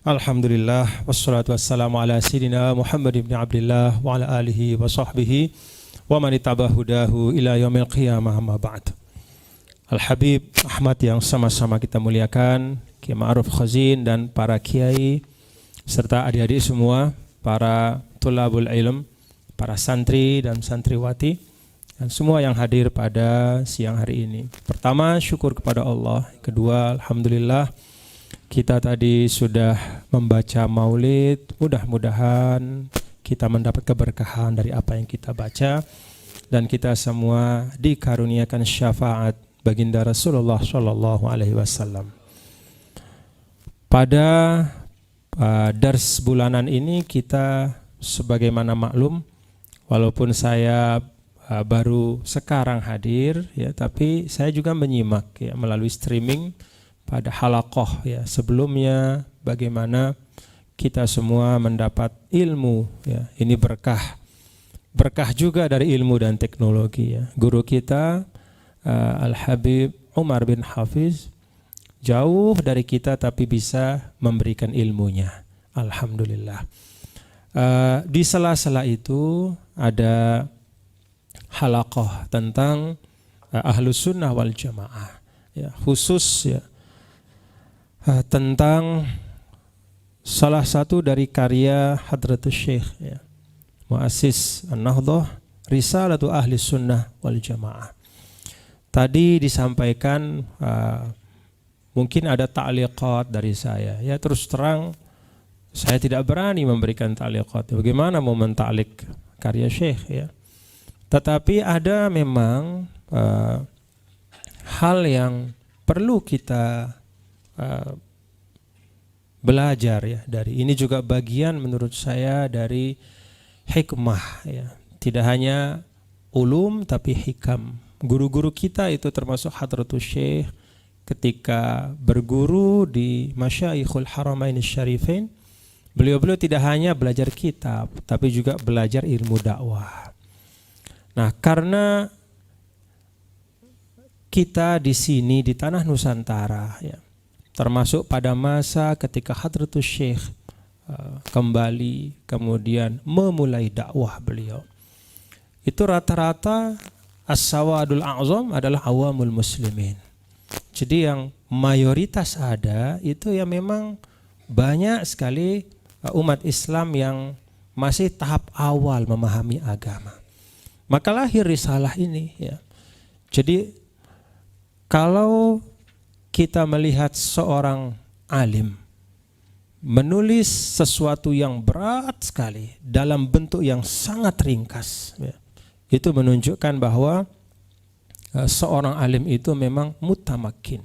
Alhamdulillah wassalatu wassalamu ala sayyidina Muhammad ibn Abdullah wa ala alihi wa sahbihi wa man ittaba hudahu ila yaumil qiyamah amma ba'd. Al-Habib Ahmad yang sama-sama kita muliakan, Kiai Ma'ruf Khazin dan para kiai serta adik-adik semua, para tulabul ilm, para santri dan santriwati dan semua yang hadir pada siang hari ini. Pertama, syukur kepada Allah. Kedua, alhamdulillah kita tadi sudah membaca maulid, mudah-mudahan kita mendapat keberkahan dari apa yang kita baca dan kita semua dikaruniakan syafaat baginda Rasulullah sallallahu alaihi wasallam. Pada dars bulanan ini kita sebagaimana maklum, walaupun saya baru sekarang hadir ya, tapi saya juga menyimak ya melalui streaming pada halaqah ya sebelumnya, bagaimana kita semua mendapat ilmu ya. Ini berkah juga dari ilmu dan teknologi ya. Guru kita Al-Habib Umar bin Hafiz jauh dari kita tapi bisa memberikan ilmunya, alhamdulillah. Di sela-sela itu ada halaqah tentang Ahlus Sunnah wal Jamaah ya, khusus ya tentang salah satu dari karya Hadratus Syekh ya, Muassis An-Nahdhah, Risalatu Ahli Sunnah wal Jamaah. Tadi disampaikan mungkin ada ta'liqat dari saya ya, terus terang saya tidak berani memberikan ta'liqat. Bagaimana mau mentaklik karya Syekh ya? Tetapi ada memang hal yang perlu kita belajar ya dari ini, juga bagian menurut saya dari hikmah ya. Tidak hanya ulum tapi hikam. Guru-guru kita itu termasuk Hadratus Syekh ketika berguru di Masyaikhul Haramain Syarifain, beliau-beliau tidak hanya belajar kitab tapi juga belajar ilmu dakwah. Nah, karena kita di sini di tanah Nusantara ya, termasuk pada masa ketika Hadratus Syekh kembali kemudian memulai dakwah beliau, itu rata-rata as-sawadul a'zam adalah awamul muslimin. Jadi yang mayoritas ada itu ya memang banyak sekali umat Islam yang masih tahap awal memahami agama. Maka lahir risalah ini ya. Jadi kalau kita melihat seorang alim menulis sesuatu yang berat sekali dalam bentuk yang sangat ringkas ya, itu menunjukkan bahwa seorang alim itu memang mutamakin.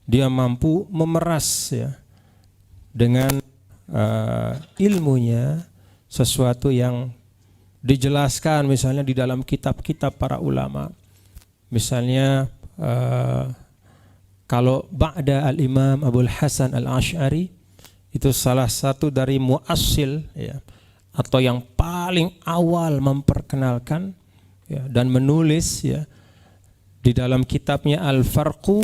Dia mampu memeras ya dengan ilmunya sesuatu yang dijelaskan misalnya di dalam kitab-kitab para ulama. Misalnya kalau ba'da al-Imam Abul Hasan al-Ash'ari, itu salah satu dari muassil ya, atau yang paling awal memperkenalkan ya, dan menulis ya di dalam kitabnya Al-Farqu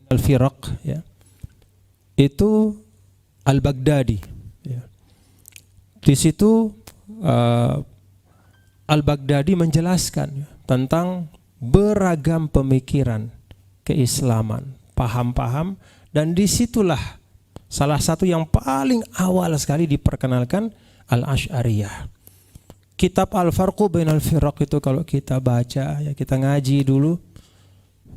Al-Firaq ya, itu Al-Baghdadi ya. Di situ Al-Baghdadi menjelaskan ya, tentang beragam pemikiran keislaman, paham-paham, dan disitulah salah satu yang paling awal sekali diperkenalkan Al-Asy'ariyah. Kitab Al-Farqu Bainal Firaq itu kalau kita baca ya, kita ngaji dulu,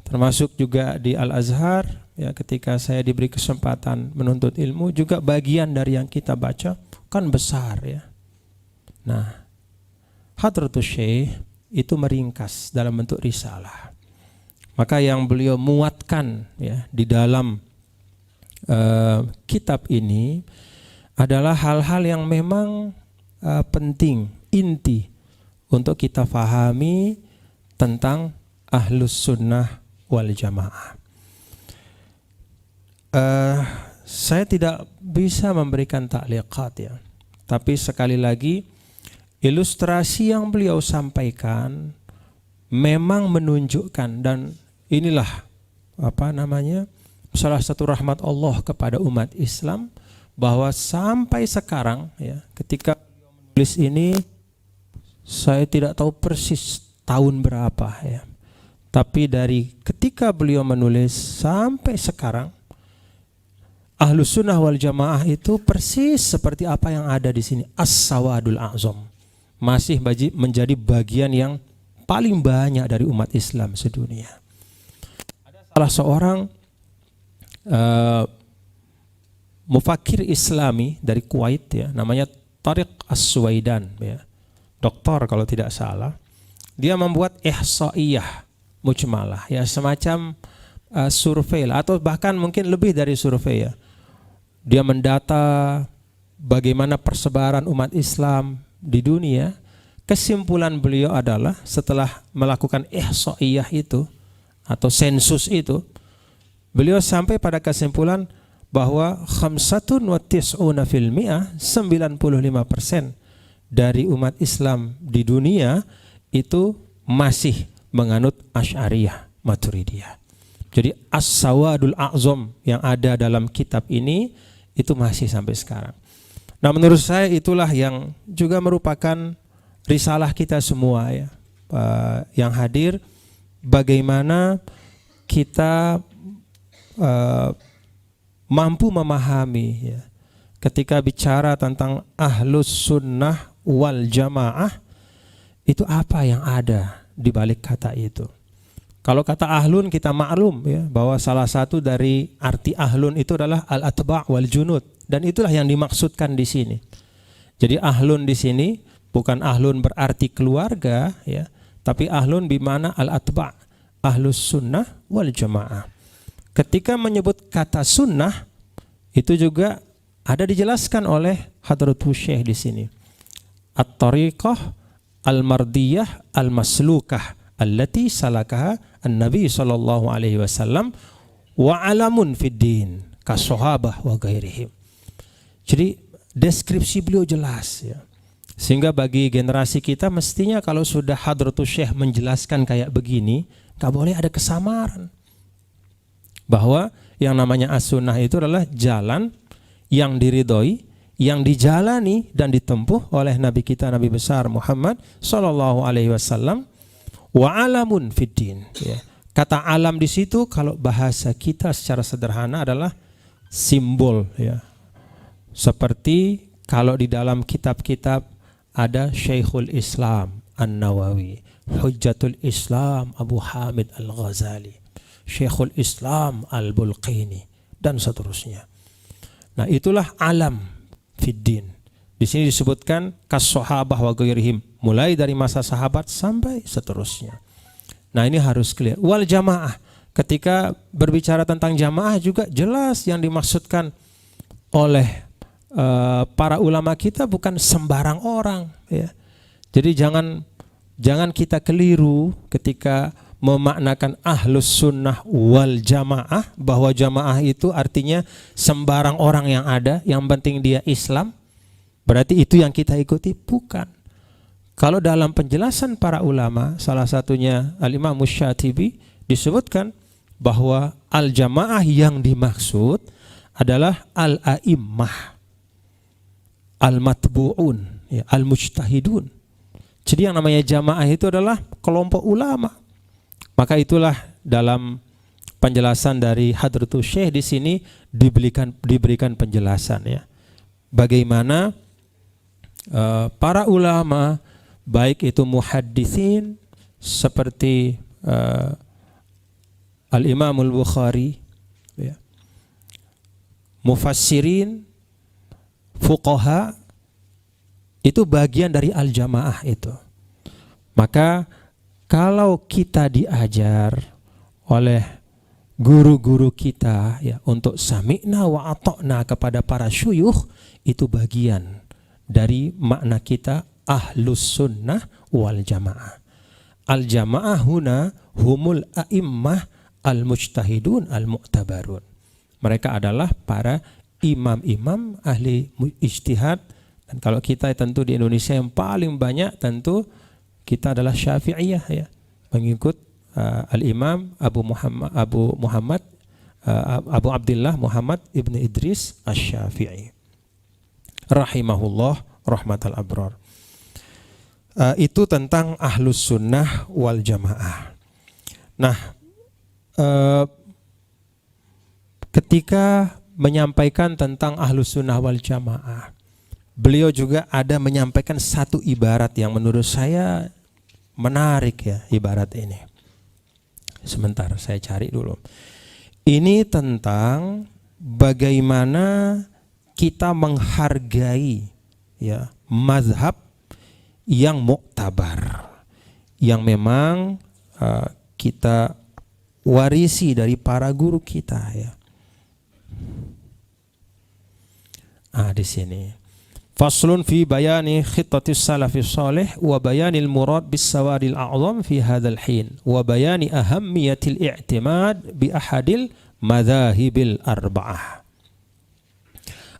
termasuk juga di Al-Azhar ya, ketika saya diberi kesempatan menuntut ilmu, juga bagian dari yang kita baca kan besar ya. Nah, Hadratus Syekh itu meringkas dalam bentuk risalah. Maka yang beliau muatkan ya di dalam kitab ini adalah hal-hal yang memang penting, inti untuk kita fahami tentang Ahlus Sunnah wal Jamaah. Saya tidak bisa memberikan ta'liqat ya, tapi sekali lagi ilustrasi yang beliau sampaikan memang menunjukkan, dan inilah salah satu rahmat Allah kepada umat Islam, bahwa sampai sekarang ya, ketika menulis ini saya tidak tahu persis tahun berapa ya. Tapi dari ketika beliau menulis sampai sekarang, Ahlus Sunnah wal Jamaah itu persis seperti apa yang ada di sini. As-Sawadul A'zam. Masih menjadi bagian yang paling banyak dari umat Islam sedunia. Ada salah seorang mufakir Islami dari Kuwait ya, namanya Tariq As-Suwaidan ya. Doktor kalau tidak salah. Dia membuat ihsaiyah mujmalah ya, semacam survei lah, atau bahkan mungkin lebih dari survei ya. Dia mendata bagaimana persebaran umat Islam di dunia. Kesimpulan beliau adalah setelah melakukan ihsaiyah itu atau sensus itu, beliau sampai pada kesimpulan bahwa 95% dari umat Islam di dunia itu masih menganut Asy'ariyah Maturidiyah. Jadi As-Sawadul A'zam yang ada dalam kitab ini itu masih sampai sekarang. Nah, menurut saya itulah yang juga merupakan risalah kita semua ya, yang hadir, bagaimana kita mampu memahami ya, ketika bicara tentang Ahlus Sunnah wal Jamaah, itu apa yang ada di balik kata itu. Kalau kata ahlun kita maklum ya, bahwa salah satu dari arti ahlun itu adalah al-atba' wal junud, dan itulah yang dimaksudkan di sini. Jadi ahlun di sini bukan ahlun berarti keluarga ya, tapi ahlun bimana al-atba', Ahlus Sunnah wal Jamaah. Ketika menyebut kata sunnah itu juga ada dijelaskan oleh Hadratus Syekh di sini. At-tariqah al-mardiyah al-maslukah allati salakaha an-nabi sallallahu alaihi wasallam wa alamun fid din kas-sahabah wa ghairihim. Jadi deskripsi beliau jelas ya. Sehingga bagi generasi kita mestinya kalau sudah Hadratus Syekh menjelaskan kayak begini, enggak boleh ada kesamaran. Bahwa yang namanya as-sunnah itu adalah jalan yang diridhoi, yang dijalani dan ditempuh oleh Nabi kita, Nabi besar Muhammad sallallahu alaihi wasallam, wa alamun fiddin ya. Kata alam di situ kalau bahasa kita secara sederhana adalah simbol ya. Seperti kalau di dalam kitab-kitab ada Syekhul Islam An-Nawawi, Hujjatul Islam Abu Hamid Al-Ghazali, Syekhul Islam Al-Bulqini dan seterusnya. Nah, itulah alam fiddin. Di sini disebutkan kas-sahabah wa ghairihim, mulai dari masa sahabat sampai seterusnya. Nah, ini harus clear. Wal jamaah, ketika berbicara tentang jamaah juga jelas yang dimaksudkan oleh para ulama kita bukan sembarang orang ya. Jadi jangan kita keliru ketika memaknakan Ahlus Sunnah wal Jamaah bahwa jamaah itu artinya sembarang orang yang ada, yang penting dia Islam, berarti itu yang kita ikuti. Bukan. Kalau dalam penjelasan para ulama, salah satunya Al-Imam Musyatibi, disebutkan bahwa al-jamaah yang dimaksud adalah al-a'immah, al-matbu'un, ya, al-mujtahidun. Jadi yang namanya jamaah itu adalah kelompok ulama. Maka itulah dalam penjelasan dari Hadratus Syekh di sini diberikan penjelasan ya. Bagaimana para ulama baik itu muhadditsin seperti Al-Imam Al-Bukhari ya, mufassirin, fuqaha, itu bagian dari al-jamaah itu. Maka kalau kita diajar oleh guru-guru kita ya untuk sami'na wa ata'na kepada para syuyukh, itu bagian dari makna kita Ahlus Sunnah wal Jamaah. Al-jamaah huna humul a'immah al-mujtahidun al-mu'tabarun. Mereka adalah para imam-imam ahli ijtihad. Dan kalau kita tentu di Indonesia yang paling banyak tentu kita adalah Syafi'iyah ya, mengikut Al-Imam Abu Abdullah Muhammad Ibn Idris Asy-Syafi'i. rahimahullah rahmatal abrar. Itu tentang ahlus sunnah wal jamaah. Nah, ketika menyampaikan tentang ahlus sunnah wal jamaah, beliau juga ada menyampaikan satu ibarat yang menurut saya menarik ya, ibarat ini. Sebentar, saya cari dulu. Ini tentang bagaimana kita menghargai ya mazhab yang muktabar, yang memang kita warisi dari para guru kita ya. Di sini. Faslun fi bayani khittatis salafis salih wa bayanil murad bis sawadil a'zam fi hadzal hin wa bayani ahammiyatil i'timad bi ahadil madzahibil arba'ah.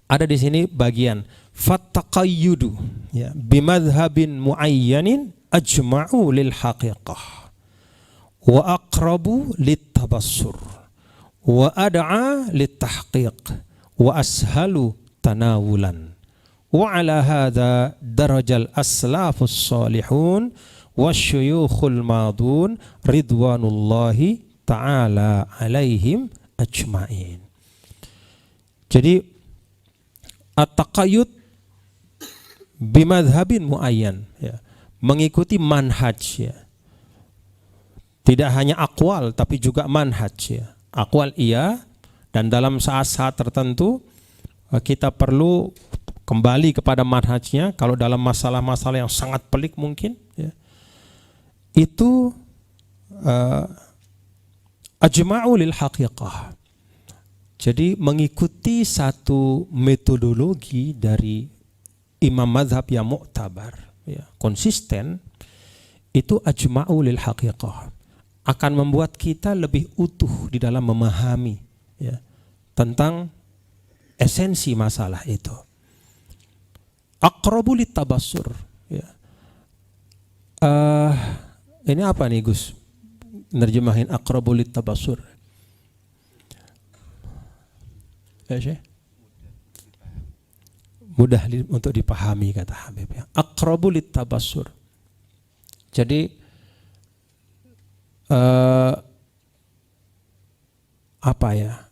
Ada di sini bagian fattaqayyudu ya bimadhhabin muayyanin ajma'u lil haqiqah wa aqrabu lit tabassur wa ad'a lit tahqiq wa ashalu tanawulan wa ala hadha darajal aslafus salihun wasyuyukhul madun ridwanullahi ta'ala alaihim ajma'in. Jadi at-taqayyud bimadhabin muayyan ya, mengikuti manhaj ya. Tidak hanya akwal tapi juga manhaj ya. Akwal iya, dan dalam saat-saat tertentu kita perlu kembali kepada manhajnya. Kalau dalam masalah-masalah yang sangat pelik mungkin ya, itu ajma'u lil haqiqah. Jadi mengikuti satu metodologi dari imam mazhab yang muktabar ya, konsisten, itu ajma'u lil haqiqah, akan membuat kita lebih utuh di dalam memahami ya, tentang esensi masalah itu. Aqrabu lit tabassur ya. Ini apa nih Gus? Nerjemahin aqrabu lit tabassur. Ya Syekh? Mudah untuk dipahami kata Habib ya. Aqrabu lit tabassur. Jadi apa ya?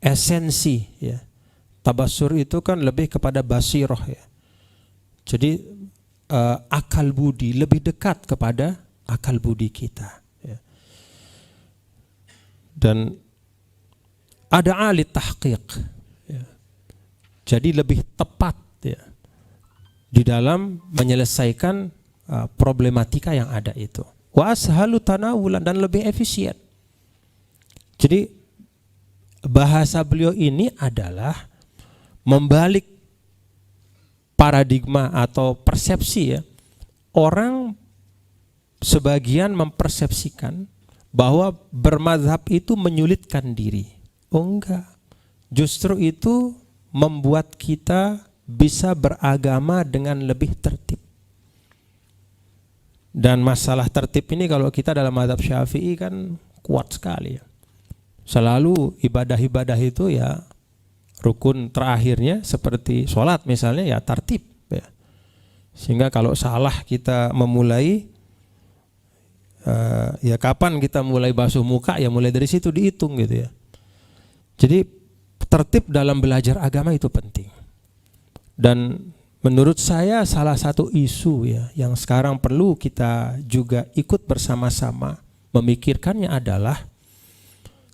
Esensi ya. Tabassur itu kan lebih kepada basirah ya. Jadi akal budi lebih dekat kepada akal budi kita ya. Dan ada alit tahqiq ya. Jadi lebih tepat ya, di dalam menyelesaikan problematika yang ada itu. Wa ashalu tanawulan, dan lebih efisien. Jadi bahasa beliau ini adalah membalik paradigma atau persepsi ya. Orang sebagian mempersepsikan bahwa bermadzhab itu menyulitkan diri. Oh enggak. Justru itu membuat kita bisa beragama dengan lebih tertib. Dan masalah tertib ini kalau kita dalam mazhab Syafi'i kan kuat sekali ya. Selalu ibadah-ibadah itu ya, rukun terakhirnya seperti sholat misalnya ya tertib ya. Sehingga kalau salah kita memulai ya kapan kita mulai basuh muka ya mulai dari situ dihitung gitu ya. Jadi tertib dalam belajar agama itu penting. Dan menurut saya salah satu isu ya yang sekarang perlu kita juga ikut bersama-sama memikirkannya adalah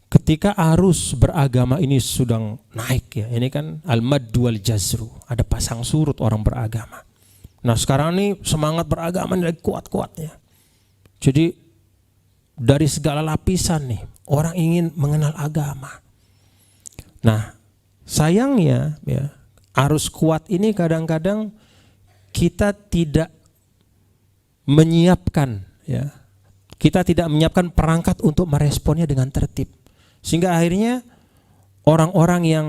ketika arus beragama ini sedang naik ya. Ini kan al-maddu wal jazru, ada pasang surut orang beragama. Nah sekarang ini semangat beragama lagi kuat-kuatnya. Jadi dari segala lapisan nih orang ingin mengenal agama. Nah sayangnya ya, arus kuat ini kadang-kadang kita tidak menyiapkan ya. Kita tidak menyiapkan perangkat untuk meresponnya dengan tertib. Sehingga akhirnya orang-orang yang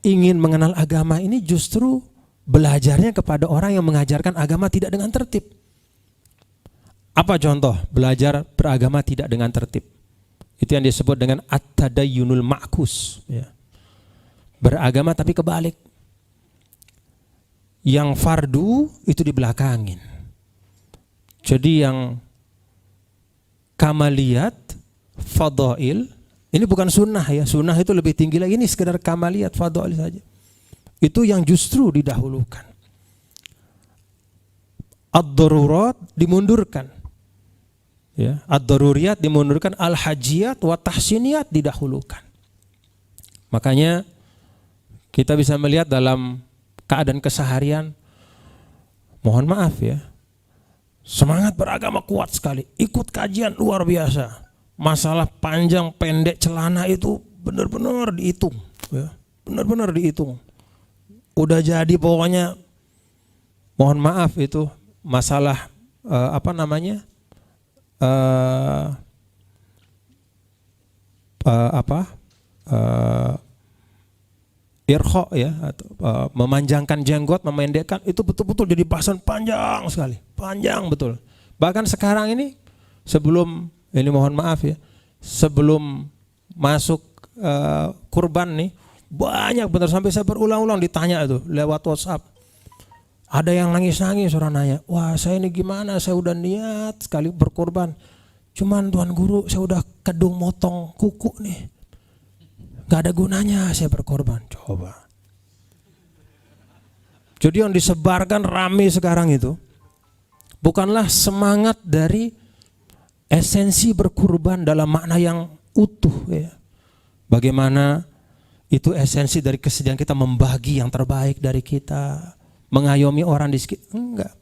ingin mengenal agama ini justru belajarnya kepada orang yang mengajarkan agama tidak dengan tertib. Apa contoh belajar beragama tidak dengan tertib? Itu yang disebut dengan at-tadayyunul ma'kus ya. Beragama tapi kebalik. Yang fardu itu dibelakangin. Jadi yang kamaliyat, fadail, ini bukan sunnah ya. Sunnah itu lebih tinggi lagi, ini sekedar kamaliyat, fadail saja. Itu yang justru didahulukan. Ad-darurat dimundurkan. Ya, ad-daruriyat dimundurkan, al-hajiyat wa tahsiniyat didahulukan. Makanya kita bisa melihat dalam keadaan keseharian, mohon maaf ya, semangat beragama kuat sekali, ikut kajian luar biasa. Masalah panjang pendek celana itu benar-benar dihitung, ya, benar-benar dihitung. Udah jadi pokoknya, mohon maaf itu masalah irkho ya, atau memanjangkan jenggot, memendekkan, itu betul-betul jadi bahasan panjang sekali, panjang betul. Bahkan sekarang ini sebelum ini mohon maaf ya, sebelum masuk kurban nih, banyak benar, sampai saya berulang-ulang ditanya itu lewat WhatsApp. Ada yang nangis-nangis, orang nanya, wah saya ini gimana, saya udah niat sekali berkorban, cuman Tuan Guru saya udah kedung motong kuku nih, gak ada gunanya saya berkorban. Coba. Jadi yang disebarkan rame sekarang itu bukanlah semangat dari esensi berkorban dalam makna yang utuh ya. Bagaimana itu esensi dari kesediaan kita membagi yang terbaik dari kita, mengayomi orang di sekitar. Enggak.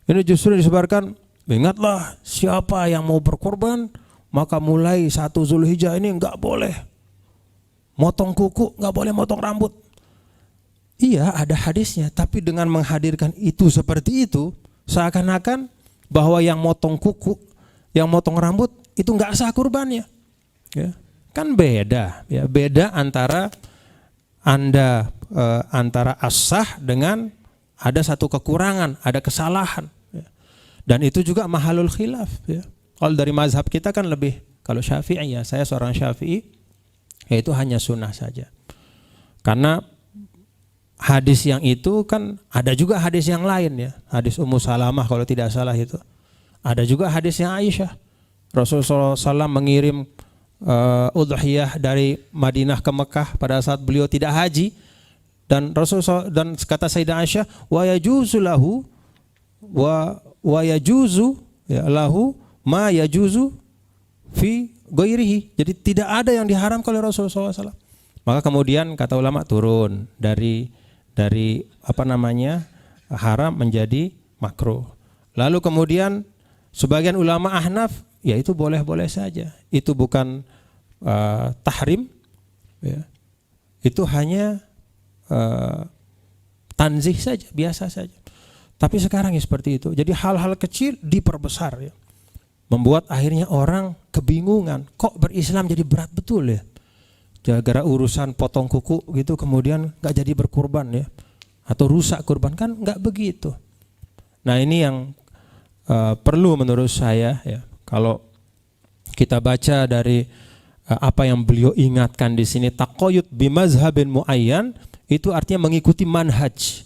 Ini justru disebarkan, ingatlah siapa yang mau berkorban, maka mulai 1 Zulhijjah ini enggak boleh motong kuku, enggak boleh motong rambut. Iya, ada hadisnya, tapi dengan menghadirkan itu seperti itu, seakan-akan bahwa yang motong kuku, yang motong rambut itu enggak sah kurbannya. Ya. Kan beda, ya, beda antara Anda antara as-sah dengan ada satu kekurangan, ada kesalahan, ya. Dan itu juga mahalul khilaf, ya. Kalau dari mazhab kita kan lebih, kalau Syafi'i ya, saya seorang Syafi'i, yaitu hanya sunnah saja. Karena hadis yang itu kan ada juga hadis yang lain ya, hadis Ummu Salamah kalau tidak salah itu. Ada juga hadis yang Aisyah. Rasulullah SAW mengirim udhiyah dari Madinah ke Mekah pada saat beliau tidak haji. Dan Rasulullah, dan kata Sayyidah Aisyah, wa yajuzu lahu wa yajuzu ya lahu ma yajuzu fi ghairihi. Jadi tidak ada yang diharamkan oleh Rasulullah SAW. Maka kemudian kata ulama turun dari haram menjadi makruh. Lalu kemudian sebagian ulama Ahnaf, ya itu boleh-boleh saja. Itu bukan tahrim, ya. Itu hanya tanzih saja, biasa saja. Tapi sekarang ya seperti itu. Jadi hal-hal kecil diperbesar ya. Membuat akhirnya orang kebingungan, kok berislam jadi berat betul ya. Gara-gara urusan potong kuku gitu kemudian gak jadi berkurban ya. Atau rusak kurban, kan gak begitu. Nah ini yang perlu menurut saya ya. Kalau kita baca dari apa yang beliau ingatkan di sini, taqayyud bimazhabin muayyan, itu artinya mengikuti manhaj.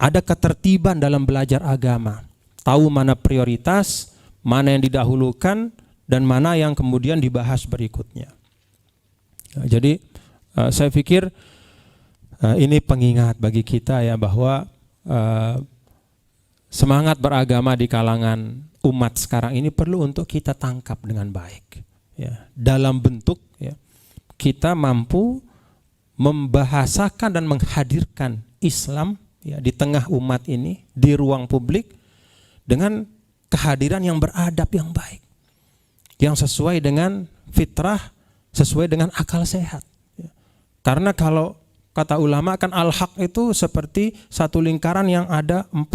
Ada ketertiban dalam belajar agama. Tahu mana prioritas, mana yang didahulukan, dan mana yang kemudian dibahas berikutnya. Jadi saya pikir ini pengingat bagi kita ya, bahwa semangat beragama di kalangan umat sekarang ini perlu untuk kita tangkap dengan baik. Ya, dalam bentuk ya, kita mampu membahasakan dan menghadirkan Islam ya, di tengah umat ini, di ruang publik, dengan kehadiran yang beradab yang baik, yang sesuai dengan fitrah, sesuai dengan akal sehat ya. Karena kalau kata ulama kan al-haq itu seperti satu lingkaran yang ada 4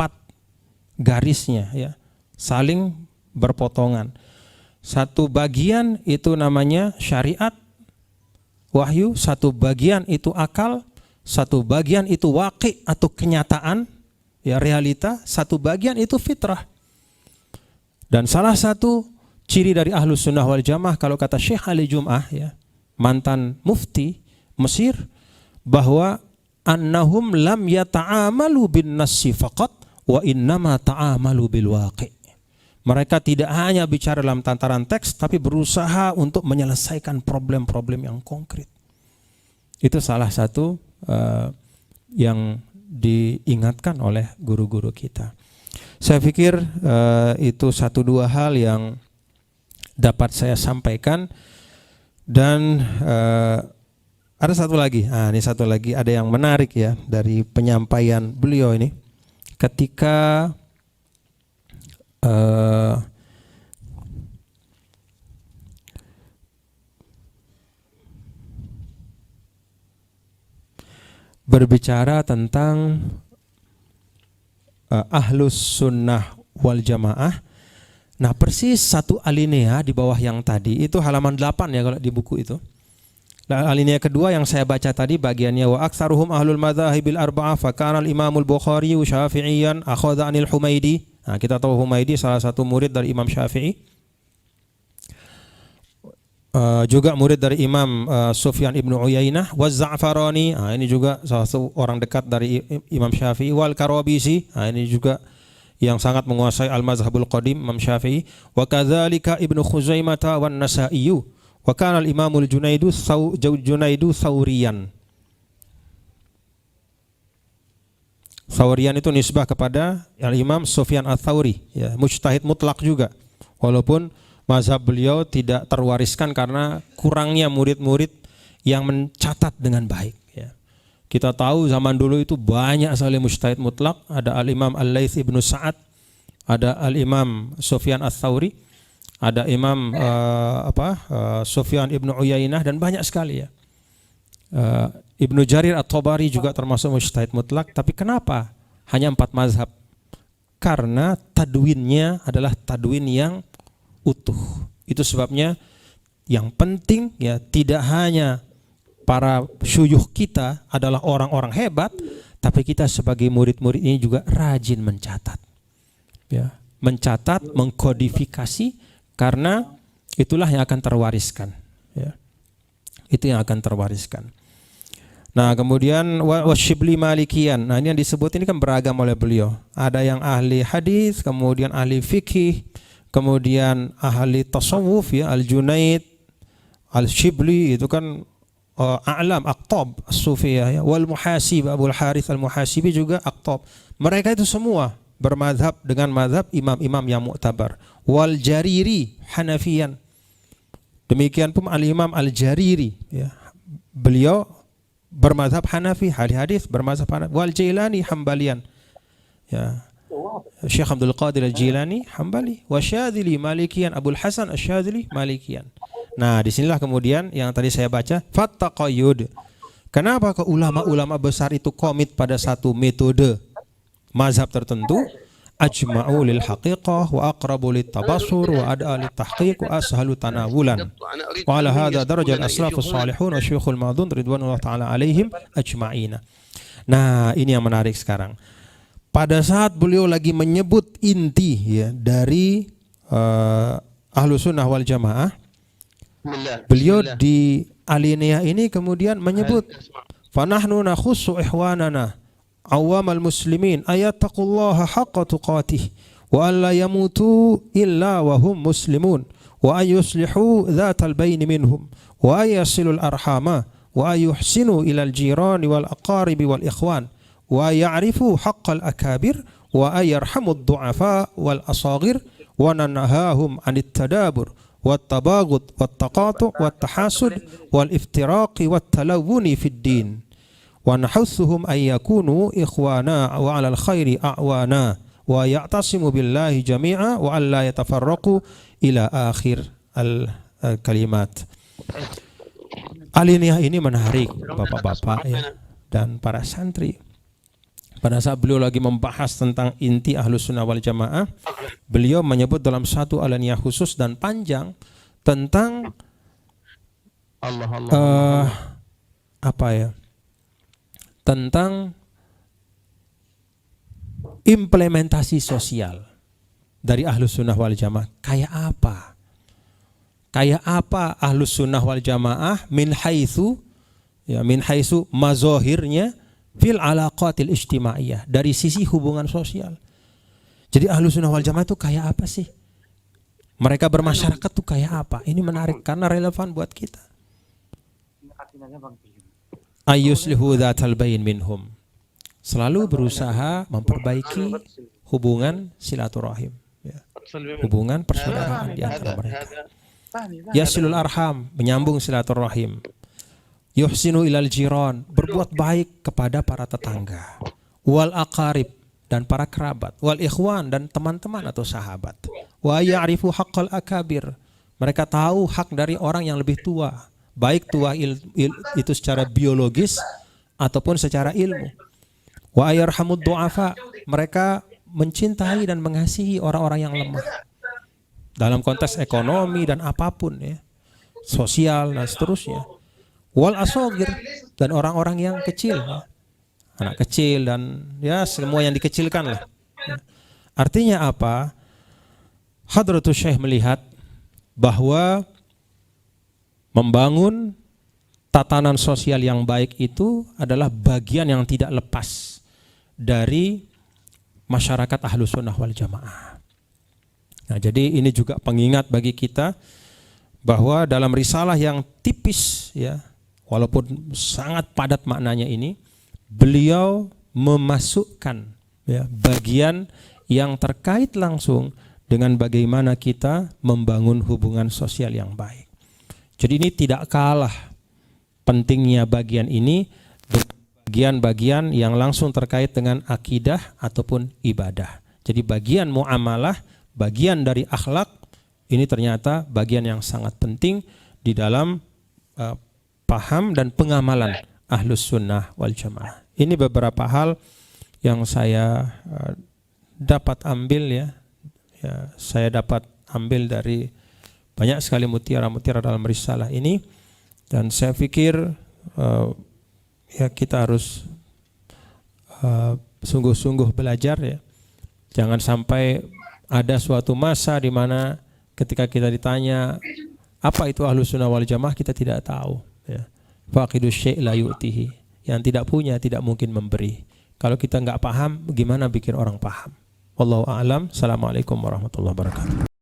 garisnya ya, saling berpotongan. Satu bagian itu namanya syariat, wahyu, satu bagian itu akal, satu bagian itu waqi atau kenyataan, ya realita, satu bagian itu fitrah. Dan salah satu ciri dari Ahlus Sunnah wal Jamaah kalau kata Syekh Ali Jum'ah ya, mantan mufti Mesir, bahwa annahum lam yata'amalu bin nassi faqat wa innama ta'amalu bil waqi'. Mereka tidak hanya bicara dalam tataran teks, tapi berusaha untuk menyelesaikan problem-problem yang konkret. Itu salah satu yang diingatkan oleh guru-guru kita. Saya pikir itu 1-2 hal yang dapat saya sampaikan. Dan ada satu lagi, ini satu lagi ada yang menarik ya dari penyampaian beliau ini. Ketika berbicara tentang ahlus sunnah wal jamaah. Nah, persis satu alinea di bawah yang tadi, itu halaman 8 ya kalau di buku itu. Nah, alinea kedua yang saya baca tadi bagiannya wa aktsaruhum ahlul madzahibil arba'ah fa kana al-imamul Bukhari Syafi'iyan akhadha anil Humaidi. Nah, kita tahu Humaidi salah satu murid dari Imam Syafi'i. Juga murid dari Imam Sufyan ibnu Uyainah, wa Za'farani. Nah, ini juga salah satu orang dekat dari Imam Syafi'i, wal Karabisi. Nah, ini juga yang sangat menguasai al-mazhabul qadim Imam Syafi'i. Wa kadzalika Ibnu Khuzaimah wan Nasa'i. Wa kana al-Imamul Junaidu Tsauriyan. Tsauriyan itu nisbah kepada Al-Imam Sufyan Ats-Tsauri, ya, mujtahid mutlak juga. Walaupun mazhab beliau tidak terwariskan karena kurangnya murid-murid yang mencatat dengan baik, ya. Kita tahu zaman dulu itu banyak sekali mujtahid mutlak, ada Al-Imam Al-Laits ibnu Sa'ad, ada Al-Imam Sufyan Ats-Tsauri, ada Imam Sufyan ibnu Uyainah, dan banyak sekali ya. Ibnu Jarir At-Tabari juga termasuk mujtahid mutlak. Tapi kenapa hanya 4 mazhab? Karena tadwinnya adalah tadwin yang utuh. Itu sebabnya yang penting ya, tidak hanya para syuyukh kita adalah orang-orang hebat, tapi kita sebagai murid-murid ini juga rajin mencatat, ya, mencatat, mengkodifikasi, karena itulah yang akan terwariskan, ya. Itu yang akan terwariskan. Nah, kemudian wasyibli malikiyan. Nah, ini yang disebut ini kan beragam oleh beliau. Ada yang ahli hadis, kemudian ahli fikih, kemudian ahli tasawuf ya, Al-Junaid, Al-Shibli itu kan a'lam aqtab as-sufiyah ya, wal muhasib Abul Harith al-Muhasibi juga aqtab. Mereka itu semua bermadhab dengan madhab imam-imam yang mu'tabar. Wal Jariri Hanafiyan. Demikian pun Al-Imam Al-Jariri ya. Beliau bermadhab Hanafi, ahli hadis bermadhab Hanafi. Wal Jailani Hambalian. Ya. Syekh Abdul Qadir Al-Jilani Hambali, wa Syadzili Malikiyan, Abul Hasan Asy-Syadzili Malikiyan. Nah, disinilah kemudian yang tadi saya baca, fattaqayyud. Kenapa ke ulama-ulama besar itu komit pada satu metode mazhab tertentu? Ajma'u lil haqiqah wa aqrabu lit tabassur wa ad'a lit tahqiq wa ashalu tanawulan. Wa ala hadza darajal aslafus salihun wa syuyukhul madun ridwanullah taala alaihim ajma'ina. Nah, ini yang menarik sekarang. Pada saat beliau lagi menyebut inti ya dari Ahlus Sunnah wal Jamaah, beliau di alinea ini kemudian menyebut fanahnu nakhussu ihwanana awamal muslimin ayattaqullaha haqqa tuqatih wa alla yamutu illa wa hum muslimun wa ayuslihu dhatal baini minhum wa ayasilul arhama wa ayuhsinu ilal jirani wal aqaribi wal ikhwan wa ya'rifu haqqal akabir wa ayarhamud du'afa wal asaghir wa nanahahum anit tadabur wat tabaghut wat taqatu wat tahasud wal iftiraqi wat talawuni fid din wa nahussuhum ay yakunu ikhwana wa 'alal khairi a'wana wa ya'tasimu billahi jami'a wa alla yatafarraqu ila akhir al kalimat. Alinea ini menarik bapak-bapak ya, dan para santri. Pada saat beliau lagi membahas tentang inti Ahlus Sunnah wal Jamaah, beliau menyebut dalam satu alinea khusus dan panjang tentang tentang implementasi sosial dari Ahlus Sunnah wal Jamaah. Kayak apa? Kayak apa Ahlus Sunnah wal Jamaah min haitsu mazahirnya, fil alaqatil ijtimaiyah, dari sisi hubungan sosial. Jadi Ahlussunnah wal Jamaah itu kayak apa sih? Mereka bermasyarakat tuh kayak apa? Ini menarik karena relevan buat kita. Ayyuslihu dzatal bain minhum. Selalu berusaha memperbaiki hubungan silaturahim, ya. Hubungan persaudaraan di antara mereka. Yasilul arham, menyambung silaturahim. Yuhsinu ilal jiran, berbuat baik kepada para tetangga. Wal aqarib, dan para kerabat. Wal ikhwan, dan teman-teman atau sahabat. Wa ya'rifu haqqal akabir, mereka tahu hak dari orang yang lebih tua, baik tua itu secara biologis ataupun secara ilmu. Wa yarhamud du'afa, mereka mencintai dan mengasihi orang-orang yang lemah dalam konteks ekonomi dan apapun, ya, sosial dan seterusnya. Wal asogir, dan orang-orang yang kecil, ya. Anak kecil dan ya semua yang dikecilkan lah, ya. Artinya apa? Hadratus Syekh melihat bahwa membangun tatanan sosial yang baik itu adalah bagian yang tidak lepas dari masyarakat Ahlussunnah wal Jamaah. Nah, jadi ini juga pengingat bagi kita bahwa dalam risalah yang tipis, ya, walaupun sangat padat maknanya ini, beliau memasukkan, ya, bagian yang terkait langsung dengan bagaimana kita membangun hubungan sosial yang baik. Jadi ini tidak kalah pentingnya bagian ini dengan bagian-bagian yang langsung terkait dengan akidah ataupun ibadah. Jadi bagian muamalah, bagian dari akhlak, ini ternyata bagian yang sangat penting di dalam paham dan pengamalan Ahlus Sunnah wal Jamaah. Ini beberapa hal yang saya dapat ambil, ya, saya dapat ambil dari banyak sekali mutiara-mutiara dalam risalah ini, dan saya pikir ya kita harus sungguh-sungguh belajar, ya. Jangan sampai ada suatu masa di mana ketika kita ditanya apa itu Ahlus Sunnah wal Jamaah, kita tidak tahu, ya. Faqidus syai' la yu'tihi, yang tidak punya tidak mungkin memberi. Kalau kita nggak paham, gimana bikin orang paham? Wallahu a'lam. Assalamualaikum warahmatullahi wabarakatuh.